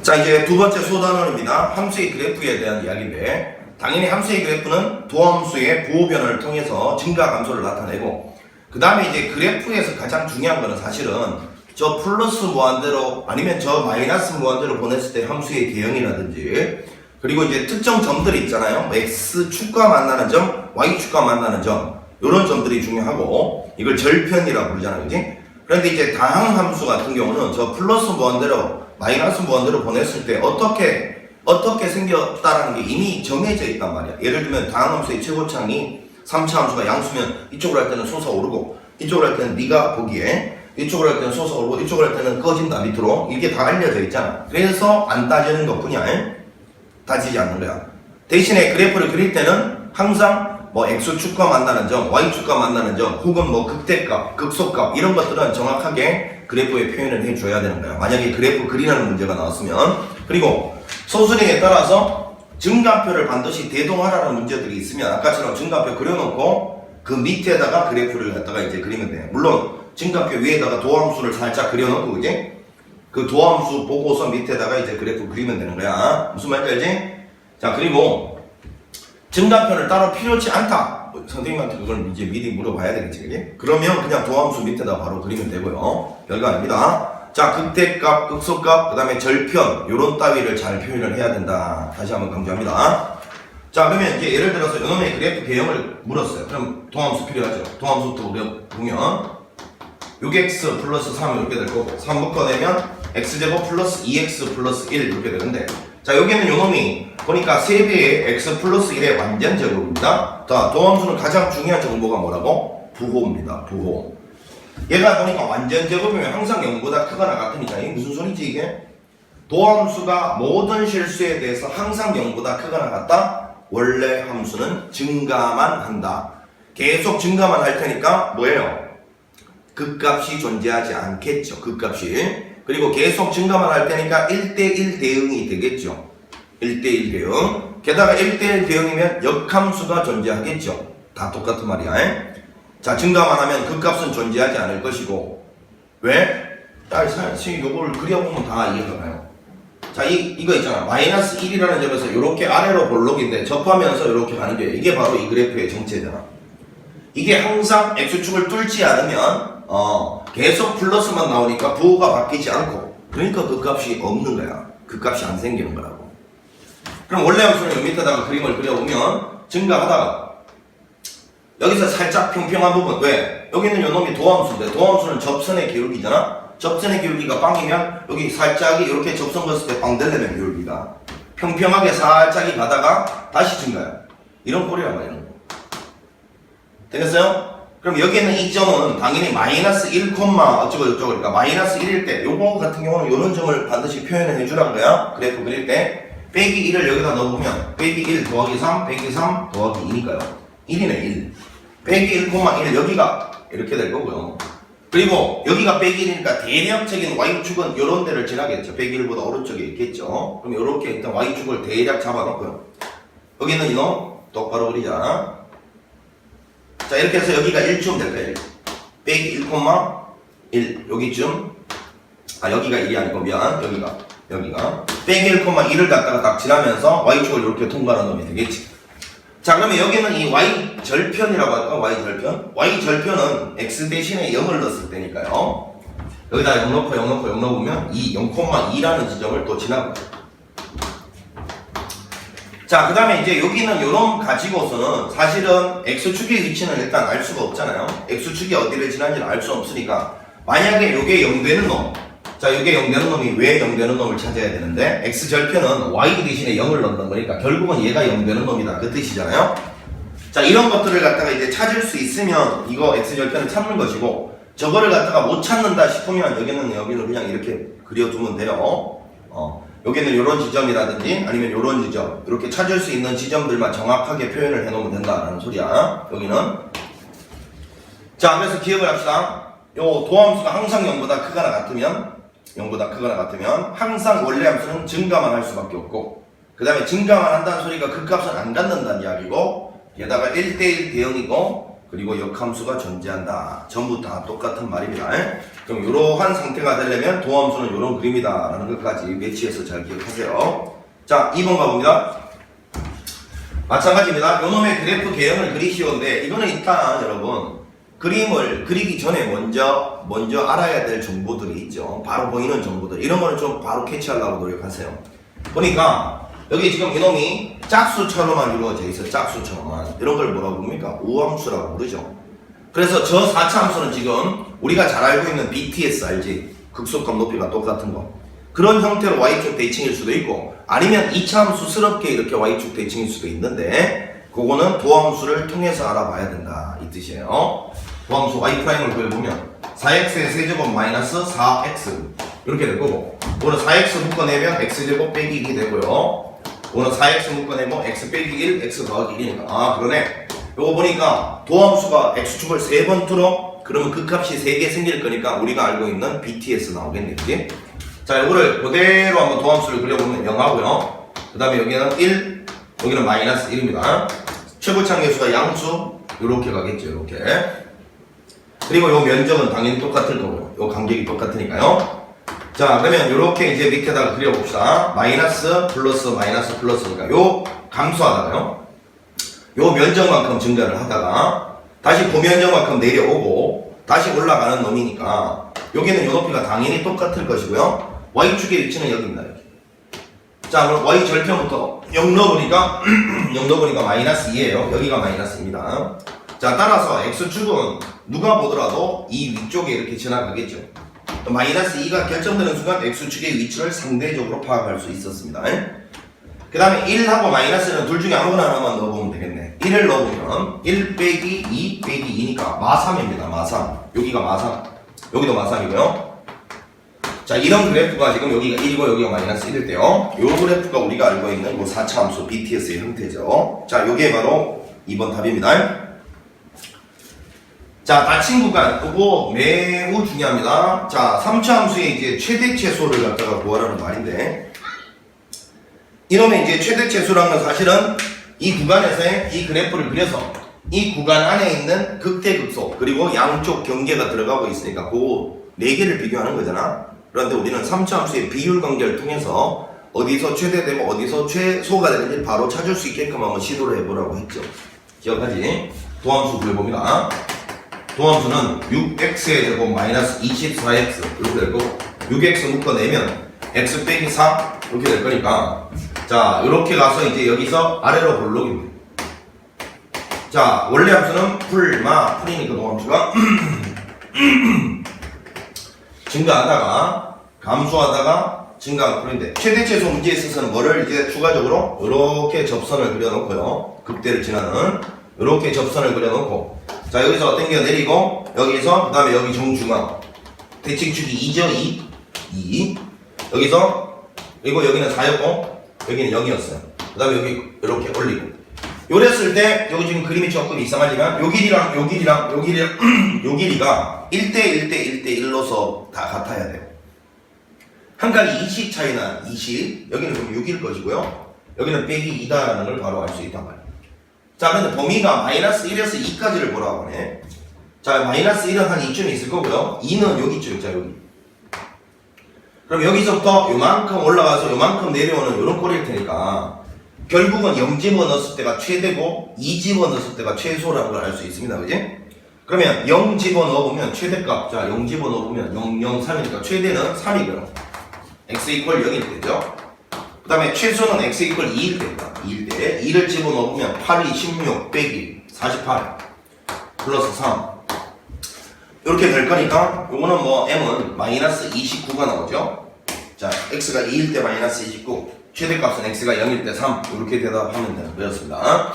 자, 이제 두 번째 소단원입니다. 함수의 그래프에 대한 이야기인데, 당연히 함수의 그래프는 도함수의 부호 변화를 통해서 증가 감소를 나타내고, 그 다음에 이제 그래프에서 가장 중요한 거는 사실은 저 플러스 무한대로 아니면 저 마이너스 무한대로 보냈을 때 함수의 개형이라든지, 그리고 이제 특정 점들이 있잖아요. x축과 만나는 점, y축과 만나는 점, 이런 점들이 중요하고, 이걸 절편이라고 부르잖아요. 그지? 그런데 이제 다항 함수 같은 경우는 저 플러스 무한대로 마이너스 무한대로 보냈을 때 어떻게 생겼다라는 게 이미 정해져 있단 말이야. 예를 들면 다항 함수의 최고창이 3차 함수가 양수면 이쪽으로 할 때는 솟아오르고, 이쪽으로 할 때는 네가 보기에, 이쪽으로 할 때는 솟아오르고, 이쪽으로 할 때는 꺼진다 밑으로. 이게 다 알려져 있잖아. 그래서 안 따지는 것뿐이야. 따지지 않는 거야. 대신에 그래프를 그릴 때는 항상 뭐 x축과 만나는 점, y축과 만나는 점, 혹은 뭐 극대값, 극소값 이런 것들은 정확하게 그래프에 표현을 해줘야 되는 거야. 만약에 그래프 그리라는 문제가 나왔으면. 그리고 소수령에 따라서 증가표를 반드시 대동하라는 문제들이 있으면 아까처럼 증가표 그려놓고 그 밑에다가 그래프를 갖다가 이제 그리면 돼. 물론 증가표 위에다가 도함수를 살짝 그려놓고, 그지? 그 도함수 보고서 밑에다가 이제 그래프 그리면 되는 거야. 무슨 말인지 알지? 자, 그리고 증가표를 따로 필요치 않다. 선생님한테 그걸 이제 미리 물어봐야 되겠지, 그지? 그러면 그냥 도함수 밑에다 바로 그리면 되고요. 별거 아닙니다. 자, 극대값, 극소값, 그 다음에 절편, 요런 따위를 잘 표현을 해야 된다. 다시 한번 강조합니다. 자, 그러면 이제 예를 들어서 요놈의 그래프 개형을 물었어요. 그럼 도함수 필요하죠. 도함수부터 우리가 보면 6x 플러스 3 이렇게 될 거고, 3 묶어내면 x제곱 플러스 2x 플러스 1 이렇게 되는데, 자, 여기는 요놈이 보니까 3배의 x 플러스 1의 완전 제곱입니다. 자, 도함수는 가장 중요한 정보가 뭐라고? 부호입니다. 부호. 얘가 보니까 완전 제곱이면 항상 0보다 크거나 같으니까 이게 무슨 소리지 이게? 도함수가 모든 실수에 대해서 항상 0보다 크거나 같다? 원래 함수는 증가만 한다. 계속 증가만 할 테니까 뭐예요? 극값이 존재하지 않겠죠. 극값이. 그리고 계속 증가만 할 테니까 1대1 대응이 되겠죠. 1대1 대응. 게다가 1대1 대응이면 역함수가 존재하겠죠. 다 똑같은 말이야. 자, 증가만 하면 극값은 존재하지 않을 것이고. 왜? 야, 사실 요걸 그려보면 다 이해가 가요. 자, 이거 있잖아. 마이너스 1이라는 점에서 이렇게 아래로 볼록인데 접하면서 이렇게 가는 게 이게 바로 이 그래프의 정체잖아. 이게 항상 x축을 뚫지 않으면 계속 플러스만 나오니까 부호가 바뀌지 않고, 그러니까 그 값이 없는 거야. 그 값이 안 생기는 거라고. 그럼 원래 함수는 여기 밑에다가 그림을 그려보면 증가하다가 여기서 살짝 평평한 부분, 왜? 여기는 요놈이 도함수인데 도함수는 접선의 기울기잖아. 접선의 기울기가 빵이면 여기 살짝이 이렇게 접선 갔을 때 빵 되려면 기울기가 평평하게 살짝이 가다가 다시 증가해. 이런 꼴이란 말이야. 되겠어요? 그럼 여기는 이 점은 당연히 마이너스 1, 어쩌고저쩌고, 그러니까 마이너스 1일 때 요거 같은 경우는 요런 점을 반드시 표현을 해주란 거야. 그래프 그릴 때 빼기 1을 여기다 넣어보면 빼기 1 더하기 3 빼기 3 더하기 2니까요 1이네 1. 빼기 1, 1 여기가 이렇게 될 거고요. 그리고 여기가 빼기 1이니까 대략적인 y축은 요런 데를 지나겠죠. 빼기 1보다 오른쪽에 있겠죠. 그럼 요렇게 일단 y축을 대략 잡아놓고요. 여기는 이놈 똑바로 그리자. 자, 이렇게 해서 여기가 1쯤 될 거예요. 빼기 1,1 여기쯤. 아, 여기가 1이 아니고 미안. 여기가 빼기 1,1을 갖다가 딱 지나면서 y축을 이렇게 통과하는 놈이 되겠지. 자, 그러면 여기는 이 y절편이라고 할까? y절편. y절편은 x 대신에 0을 넣었을 때니까요. 여기다 0 넣고 0 넣고 0 넣으면 이 0,2라는 지점을 또 지나고. 자, 그 다음에 이제 여기는 요놈 가지고서는 사실은 x축의 위치는 일단 알 수가 없잖아요. x축이 어디를 지나는지는 알 수 없으니까 만약에 요게 0 되는 놈, 자, 요게 0 되는 놈이 왜 0 되는 놈을 찾아야 되는데, x절편은 y 대신에 0을 넣는 거니까 결국은 얘가 0 되는 놈이다 그 뜻이잖아요. 자, 이런 것들을 갖다가 이제 찾을 수 있으면 이거 x절편을 찾는 것이고, 저거를 갖다가 못 찾는다 싶으면 여기는 그냥 이렇게 그려두면 돼요. 여기는 이런 지점이라든지 아니면 이런 지점, 이렇게 찾을 수 있는 지점들만 정확하게 표현을 해놓으면 된다라는 소리야. 여기는. 자, 그래서 기억을 합시다. 요 도함수가 항상 0보다 크거나 같으면 항상 원래 함수는 증가만 할 수밖에 없고, 그 다음에 증가만 한다는 소리가 그 값은 안 갖는다는 이야기고, 게다가 1대1 대응이고, 그리고 역함수가 존재한다. 전부 다 똑같은 말입니다. 그럼 이러한 상태가 되려면 도함수는 이런 그림이다 라는 것까지 매치해서 잘 기억하세요. 자, 2번 가봅니다. 마찬가지입니다. 요놈의 그래프 개형을 그리시오인데 이거는 일단 여러분 그림을 그리기 전에 먼저 알아야 될 정보들이 있죠. 바로 보이는 정보들. 이런 거는 좀 바로 캐치하려고 노력하세요. 보니까 여기 지금 이놈이 짝수처럼만 이루어져 있어. 짝수처럼만. 이런 걸 뭐라고 부릅니까? 우함수라고 부르죠. 그래서 저 4차 함수는 지금 우리가 잘 알고 있는 BTS 알지? 극소값 높이가 똑같은 거. 그런 형태로 Y축 대칭일 수도 있고 아니면 2차 함수스럽게 이렇게 Y축 대칭일 수도 있는데 그거는 도함수를 통해서 알아봐야 된다 이 뜻이에요. 도함수 Y'을 그려보면 4x의 세제곱 마이너스 4x 이렇게 될 거고 오늘 4x 묶어내면 x제곱 빼기 1이 되고요. 오늘 4x 묶어내면 x 빼기 1, x 더하기 1이니까 아 그러네. 요거 보니까 도함수가 x축을 3번 틀어 그러면 그 값이 3개 생길 거니까 우리가 알고 있는 BTS 나오겠네 그지? 자 요거를 그대로 한번 도함수를 그려보면 0하고요 그 다음에 여기는 1 여기는 마이너스 1입니다. 최고차항계수가 양수 요렇게 가겠죠 요렇게. 그리고 요 면적은 당연히 똑같을 거고요. 요 간격이 똑같으니까요. 자 그러면 요렇게 이제 밑에다가 그려봅시다. 마이너스 플러스 마이너스 플러스니까 요 감소하다가요 요 면적만큼 증가를 하다가 다시 그 면적만큼 내려오고 다시 올라가는 놈이니까 여기는 요 높이가 당연히 똑같을 것이고요. Y축의 위치는 여기입니다. 여기. 자 그럼 Y 절편부터 0 넣어보니까 0 넣어보니까 마이너스 2예요. 여기가 마이너스입니다. 자 따라서 X축은 누가 보더라도 이 위쪽에 이렇게 지나가겠죠. 마이너스 2가 결정되는 순간 X축의 위치를 상대적으로 파악할 수 있었습니다. 그 다음에 1하고 마이너스는 둘 중에 아무거나 하나만 넣어보면 되겠네. 1을 넣어보면 1 빼기 2 빼기 2니까 마3입니다. 마3. 여기가 마3. 여기도 마3이고요. 자 이런 그래프가 지금 여기가 1이고 여기가 마이너스 1일 때요. 요 그래프가 우리가 알고 있는 뭐 4차 함수 BTS의 형태죠. 자 요게 바로 2번 답입니다. 자 닫힌 구간 그거 매우 중요합니다. 자 3차 함수의 이제 최대 최소를 갖다가 구하라는 말인데 이놈의 이제 최대 최소라는 건 사실은 이 구간에서의 이 그래프를 그려서 이 구간 안에 있는 극대극소 그리고 양쪽 경계가 들어가고 있으니까 그 4개를 비교하는 거잖아. 그런데 우리는 3차 함수의 비율 관계를 통해서 어디서 최대되고 어디서 최소가 되는지 바로 찾을 수 있게끔 한번 시도를 해보라고 했죠. 기억하지? 도함수 그려봅니다. 도함수는 6x의 제곱 마이너스 24x 이렇게 될 거고 6x 묶어내면 x 빼기 4 이렇게 될 거니까 자 이렇게 가서 이제 여기서 아래로 볼록입니다. 자 원래 함수는 풀이니까 도함수가 증가하다가 감소하다가 증가하고 그런데 최대 최소 문제에 있어서는 뭐를 이제 추가적으로 이렇게 접선을 그려놓고요. 극대를 지나는 이렇게 접선을 그려놓고 자 여기서 당겨 내리고 여기서 그 다음에 여기 정중앙 대칭축이 2죠 2 여기서 그리고 여기는 4였고 여기는 0이었어요. 그 다음에 여기 이렇게 올리고 요랬을 때 여기 지금 그림이 조금 이상하지만 요 길이랑 요 길이랑 요 길이랑 요 길이가 1대 1대 1대 1로서 다 같아야 돼요. 한 칸이 20 차이나 20 여기는 그럼 6일 것이고요. 여기는 빼기 2다라는 걸 바로 알 수 있단 말이에요. 자 근데 범위가 마이너스 1에서 2까지를 보라고 하네. 자 마이너스 1은 한 2쯤 있을 거고요. 2는 여기쯤 있죠 여기. 그럼 여기서부터 요만큼 올라가서 요만큼 내려오는 요런 꼴일 테니까 결국은 0 집어넣었을 때가 최대고 2 집어넣었을 때가 최소라는 걸 알 수 있습니다. 그지? 그러면 0 집어넣어보면 최대값 자 0 집어넣어보면 0, 0, 3이니까 최대는 3이고요. x 이퀄 0일 때죠. 그 다음에 최소는 x 이퀄 2일 때입니다. 2일 때 2를 집어넣으면 8이 16 빼기 48 플러스 3 이렇게 될 거니까 요거는 뭐 m은 마이너스 29가 나오죠. 자 x가 2일 때 마이너스 29 최대값은 x가 0일 때 3 이렇게 대답하면 되는 거였습니다.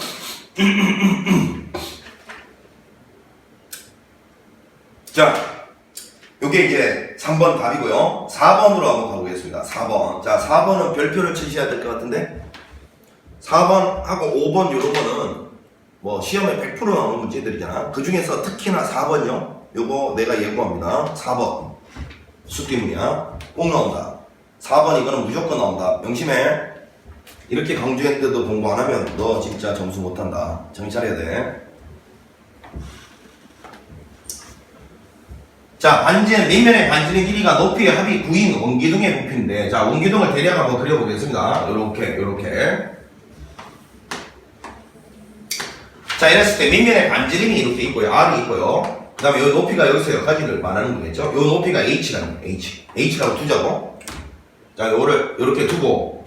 자 요게 이제 3번 답이고요. 4번으로 한번 가보겠습니다. 4번. 자, 4번은 별표를 치셔야 될 것 같은데 4번하고 5번 요런 거는 뭐 시험에 100% 나오는 문제들이잖아. 그 중에서 특히나 4번요. 요거 내가 예고합니다. 4번. 숫기문이야. 꼭 나온다. 4번 이거는 무조건 나온다. 명심해. 이렇게 강조했는데도 공부 안 하면 너 진짜 점수 못한다. 정신 차려야 돼. 자, 반지는 밑면의 반지의 길이가 높이의 합이 9인 원기둥의 부피인데, 자, 원기둥을 대략 한번 그려보겠습니다. 요렇게. 자, 이랬을 때 밑면의 반지름이 이렇게 있고요. R이 있고요. 그 다음에 요 높이가 여기서 여기까지를 말하는 거겠죠? 요 높이가 H라는 거예요. H라고 두자고. 자, 요거를 요렇게 두고,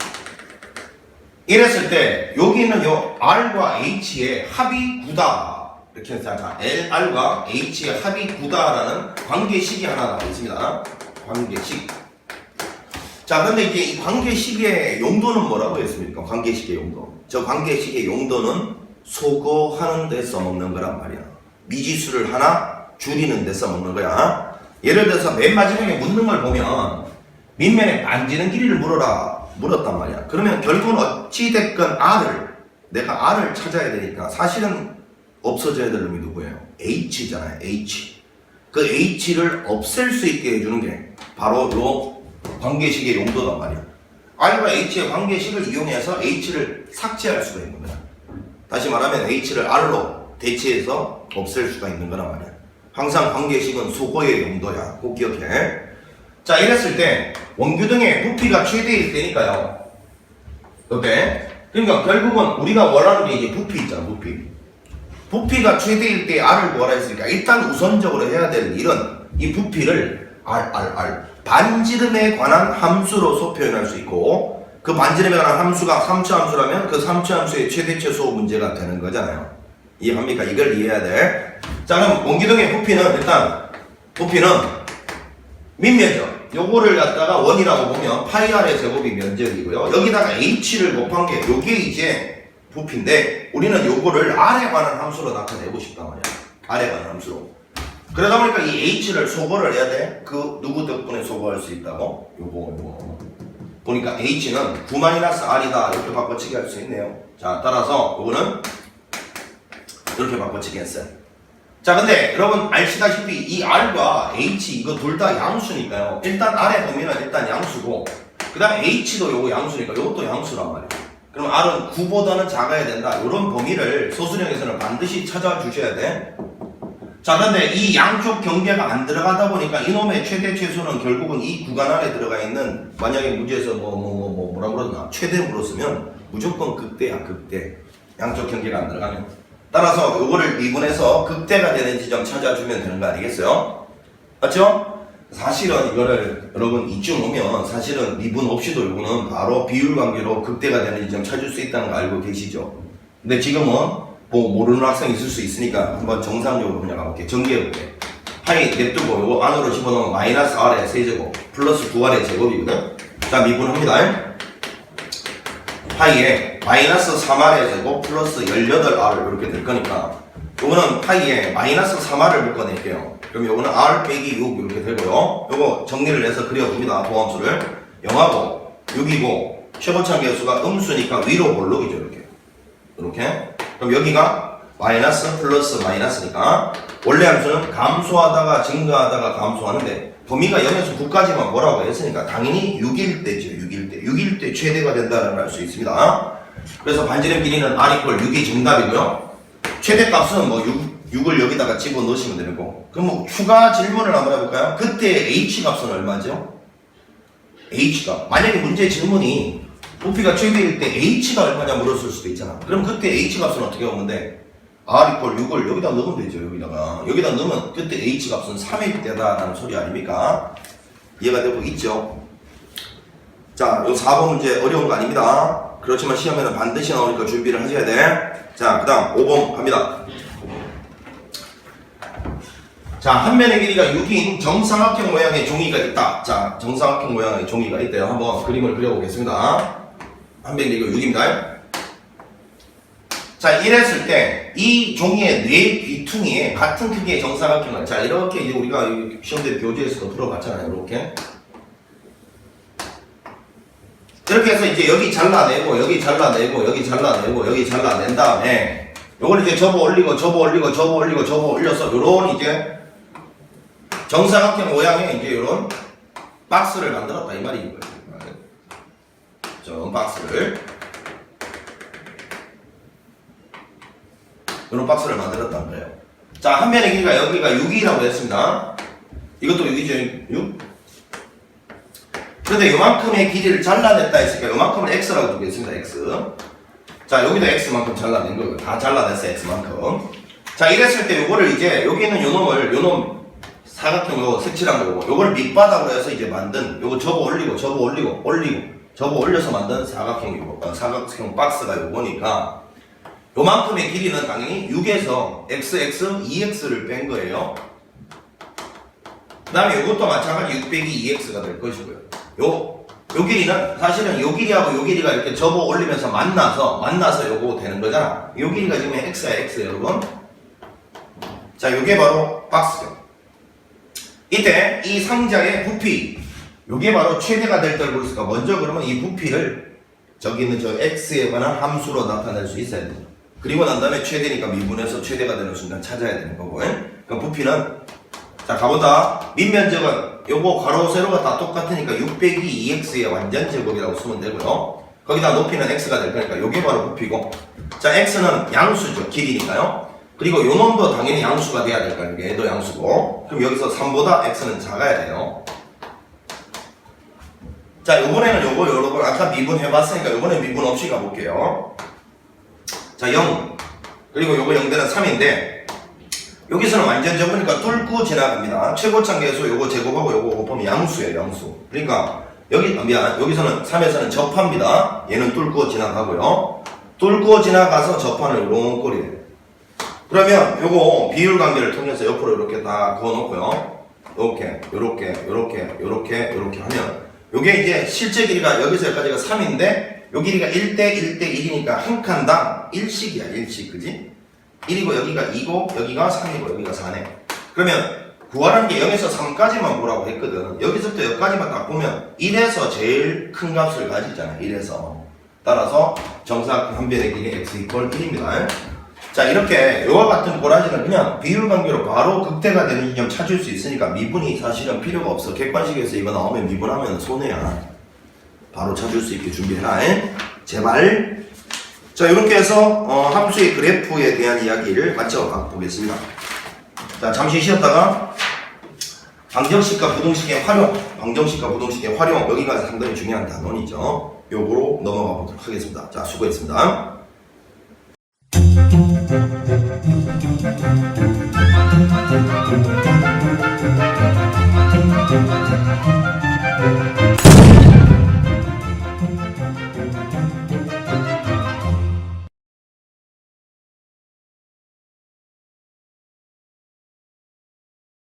이랬을 때, 여기는 요 R과 H의 합이 9다. 이렇게 해서, 자, R과 H의 합이 9다라는 관계식이 하나 나와 있습니다. 관계식. 자, 근데 이제 이 관계식의 용도는 뭐라고 했습니까? 관계식의 용도. 저 관계식의 용도는 소거하는 데 써먹는 거란 말이야. 미지수를 하나 줄이는 데 써먹는 거야. 예를 들어서 맨 마지막에 묻는 걸 보면 밑면에 반지름 길이를 물었단 말이야. 그러면 결국은 어찌됐건 내가 R을 찾아야 되니까 사실은 없어져야 될 놈이 누구예요? H잖아요. H. 그 H를 없앨 수 있게 해주는 게 바로 요 관계식의 용도단 말이야. R과 H의 관계식을 이용해서 H를 삭제할 수가 있는 거야. 다시 말하면 H를 R로 대체해서 없앨 수가 있는 거란 말이야. 항상 관계식은 소거의 용도야. 꼭 기억해. 자, 이랬을 때 원규등의 부피가 최대일 때니까요. 어때? 그러니까 결국은 우리가 원하는 게 이제 부피 있잖아. 부피가 최대일 때 R을 구하라 했으니까 일단 우선적으로 해야 될 일은 이 부피를 반지름에 관한 함수로서 표현할 수 있고, 그 반지름에 관한 함수가 3차 함수라면 그 3차 함수의 최대 최소 문제가 되는 거잖아요. 이해합니까? 이걸 이해해야 돼. 자, 그럼 원기둥의 부피는 밑면적. 요거를 갖다가 원이라고 보면 파이 R의 제곱이 면적이고요. 여기다가 H를 곱한 게 요게 이제 부피인데, 우리는 요거를 R에 관한 함수로 나타내고 싶단 말이야. R에 관한 함수로. 그러다 보니까 이 H를 소거를 해야 돼. 그 누구 덕분에 소거할 수 있다고? 요거. 보니까 H는 9-R이다. 이렇게 바꿔치기 할 수 있네요. 자, 따라서 요거는 이렇게 바꿔치기 했어요. 자, 근데 여러분 아시다시피 이 R과 H 이거 둘 다 양수니까요. 일단 R의 범위는 일단 양수고, 그 다음에 H도 요거 양수니까 요것도 양수란 말이에요. 그럼 R은 9보다는 작아야 된다. 이런 범위를 소수령에서는 반드시 찾아주셔야 돼. 자, 근데 이 양쪽 경계가 안 들어가다 보니까 이놈의 최대 최소는 결국은 이 구간 안에 들어가 있는, 만약에 문제에서 뭐라 그러나 최대 물었으면 무조건 극대야. 극대. 양쪽 경계가 안 들어가면. 따라서 요거를 미분해서 극대가 되는 지점 찾아주면 되는 거 아니겠어요? 맞죠? 사실은 이거를 여러분 이쯤 오면 사실은 미분 없이도 요거는 바로 비율 관계로 극대가 되는 지점 찾을 수 있다는 거 알고 계시죠? 근데 지금은 뭐 모르는 학생이 있을 수 있으니까 한번 정상적으로 그냥 가볼게. 정리해볼게. 파이 냅두고 요거 안으로 집어넣으면 마이너스 R의 세제곱 플러스 9R의 제곱이거든. 자, 미분합니다. 파이에 마이너스 3R의 제곱 플러스 18R 이렇게 될 거니까 요거는 파이에 마이너스 3R을 묶어낼게요. 그럼 요거는 R 빼기 6 이렇게 되고요. 요거 정리를 해서 그려봅니다. 보함수를 0하고 6이고 최고차 계수가 음수니까 위로 볼록이죠. 이렇게. 그럼 여기가 마이너스 플러스 마이너스니까 원래 함수는 감소하다가 증가하다가 감소하는데 범위가 0에서 9까지만 뭐라고 했으니까 당연히 6일 때죠. 6일 때 최대가 된다라고 할 수 있습니다. 그래서 반지름 길이는 R = 6이 정답이고요. 최대값은 뭐 6을 여기다가 집어넣으시면 되고, 그럼 뭐 추가 질문을 한번 해볼까요? 그때 H값은 얼마죠? H값. 만약에 문제 질문이 부피가 최대일 때 H가 얼마냐 물었을 수도 있잖아. 그럼 그때 H값은 어떻게 오면 돼? R = 6을 여기다 넣으면 되죠. 여기다 넣으면 그때 H값은 3일 때다라는 소리 아닙니까? 이해가 되고 있죠? 자, 요 4번 문제 어려운 거 아닙니다. 그렇지만 시험에는 반드시 나오니까 준비를 하셔야 돼. 자, 그 다음 5번 갑니다. 자, 한 면의 길이가 6인 정삼각형 모양의 종이가 있다. 자, 정삼각형 모양의 종이가 있대요. 한번 그림을 그려보겠습니다. 한 면의 길이가 6입니다. 자, 이랬을 때 이 종이의 네 귀퉁이에 같은 크기의 정사각형을, 자, 이렇게 이제 우리가 시험대 교재에서도 풀어봤잖아요. 이렇게 해서 이제 여기 잘라내고 여기 잘라내고 여기 잘라내고 여기 잘라낸 다음에 요걸 이제 접어 올려서 요런 이제 정사각형 모양의 이제 요런 박스를 만들었다 이 말인 거예요. 저 박스를 요런 박스를 만들었다는 거예요. 자, 한 면의 길이가 여기가 6이라고 했습니다. 이것도 6이죠. 6. 그런데 요만큼의 길이를 잘라냈다 했으니까 요만큼을 x라고 두겠습니다. x. 자, 여기도 x만큼 잘라낸 거예요. 다 잘라냈어요. x만큼. 자, 이랬을 때 요거를 이제 여기 있는 요놈 사각형 요거 색칠한 거고 요걸 밑바닥으로 해서 이제 만든 요거 접어 올리고 접어 올려서 만든 사각형 박스가 요거니까 요만큼의 길이는 당연히 6에서 xx 2x를 뺀 거예요. 그 다음에 요것도 마찬가지 6 빼기 2x가 될 것이고요. 요 길이는 사실은 요 길이하고 요 길이가 이렇게 접어 올리면서 만나서 요거 되는 거잖아. 요 길이가 지금 x야 x 여러분. 자, 요게 바로 박스죠. 이때 이 상자의 부피, 요게 바로 최대가 될 때 보니까 먼저 그러면 이 부피를 저기 있는 저 x에 관한 함수로 나타낼 수 있어야 돼요. 그리고 난 다음에 최대니까 미분해서 최대가 되는 순간 찾아야 되는 거고. 그럼 부피는 자 가보자. 밑면적은 요거 가로 세로가 다 똑같으니까 6 빼기 2x의 완전 제곱이라고 쓰면 되고요. 거기다 높이는 x가 될 거니까 요게 바로 부피고. 자, x는 양수죠. 길이니까요. 그리고 요 놈도 당연히 양수가 돼야 될 거예요. 얘도 양수고. 그럼 여기서 3보다 x는 작아야 돼요. 자, 요번에는 요거 여러분 아까 미분 해봤으니까 요번에 미분 없이 가볼게요. 자, 0. 그리고 요거 0대는 3인데 여기서는 완전 적으니까 뚫고 지나갑니다. 최고창 계수 요거 제곱하고 요거 곱하면 양수예요. 양수. 그러니까 여기서는 3에서는 접합니다. 얘는 뚫고 지나가고요. 뚫고 지나가서 접하는 요런 꼴이에요. 그러면 요거 비율 관계를 통해서 옆으로 이렇게 다 그어놓고요. 요렇게 하면 요게 이제 실제 길이가 여기서 여기까지가 3인데 요 길이가 1대 1이니까 한 칸당 1씩이야. 1씩. 그지? 1이고 여기가 2고 여기가 3이고 여기가 4네. 그러면 구하라는 게 0에서 3까지만 보라고 했거든. 여기서부터 여기까지만 딱 보면 1에서 제일 큰 값을 가지잖아. 1에서. 따라서 정사각 한 변의 길이 x 이퀄 1입니다. 자, 이렇게 이와 같은 꼬라지는 그냥 비율 관계로 바로 극대가 되는 이념 찾을 수 있으니까 미분이 사실은 필요가 없어. 객관식에서 이거 나오면 미분하면 손해야. 바로 찾을 수 있게 준비해라. 제발. 자, 이렇게 해서 함수의 그래프에 대한 이야기를 마쳐 보겠습니다. 자, 잠시 쉬었다가 방정식과 부동식의 활용, 여기가 상당히 중요한 단원이죠. 요거로 넘어가 보도록 하겠습니다. 자, 수고했습니다.